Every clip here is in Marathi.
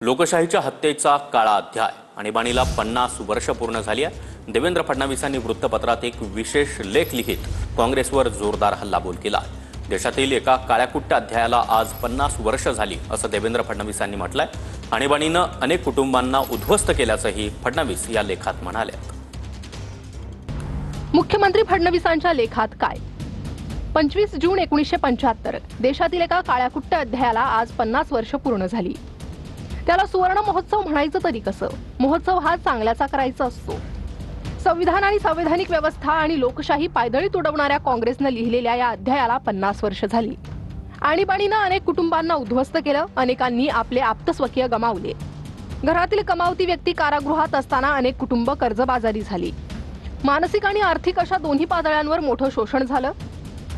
लोकशाहीच्या हत्येचा काळा अध्याय आणीबाणीला 50 वर्ष पूर्ण झाली आहे। देवेंद्र फडणवीसांनी वृत्तपत्रात एक विशेष लेख लिखित काँग्रेसवर जोरदार हल्लाबोल केला। देशातील एका काळ्याकुट्ट अध्यायाला आज 50 वर्ष झाली असं देवेंद्र फडणवीसांनी म्हटलंय। आणीबाणीनं अनेक कुटुंबांना उद्ध्वस्त केल्याचंही फडणवीस या लेखात म्हणाले। मुख्यमंत्री फडणवीसांच्या लेखात काय? 25 जून 1975 देशातील एका काळ्याकुट्ट अध्यायाला आज 50 वर्ष पूर्ण झाली। त्याला सुवर्ण महोत्सव म्हणायचं तरी कसं? महोत्सव हा चांगल्याचा करायचा असतो। संविधान आणि संवैधानिक व्यवस्था आणि लोकशाही पायदळी तुडवणाऱ्या काँग्रेसने लिहिलेल्या या अध्यायाला 50 वर्ष झाली। आणीबाणीनं अनेक कुटुंबांना उद्ध्वस्त केलं, अनेकांनी आपले आप्तस्वकीय गमावले। घरातील कमावती व्यक्ती कारागृहात असताना अनेक कुटुंब कर्जबाजारी झाली। मानसिक आणि आर्थिक अशा दोन्ही पातळ्यांवर मोठं शोषण झालं।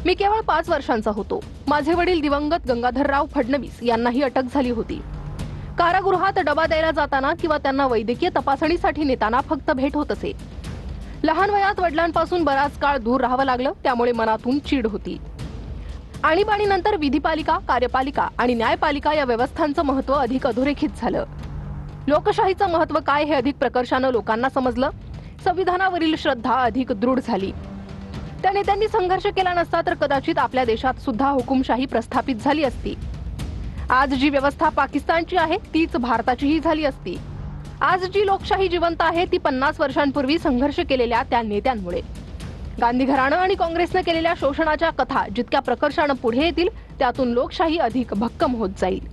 मी केवळ 5 वर्षांचा होतो। माझे वडील दिवंगत गंगाधरराव फडणवीस यांनाही अटक झाली होती। कारागृहात डबा द्यायला जाताना किंवा त्यांना वैद्यकीय तपासणीसाठी नेताना फक्त भेट होत असे। लहान वयात वडिलांपासून बराच काळ दूर राहावं लागलं, त्यामुळे मनातून चीड होती। आणीबाणीनंतर विधिपालिका, कार्यपालिका आणि न्यायपालिका या व्यवस्थांचं महत्त्व अधिक अधोरेखित झालं। लोकशाहीचं महत्त्व काय हे अधिक प्रकर्षानं लोकांना समजलं। संविधानावरील श्रद्धा अधिक दृढ झाली। त्या नेत्यांनी संघर्ष केला नसता तर कदाचित आपल्या देशात सुद्धा हुकुमशाही प्रस्थापित झाली असती। आज जी व्यवस्था पाकिस्तानची आहे तीच भारताचीही झाली असती। आज जी लोकशाही जिवंत आहे ती 50 वर्षांपूर्वी संघर्ष केलेल्या त्या नेत्यांमुळे। गांधी घराणं आणि काँग्रेसने केलेल्या शोषणाच्या कथा जितक्या प्रकर्षानं पुढे येतील त्यातून लोकशाही अधिक भक्कम होत जाईल।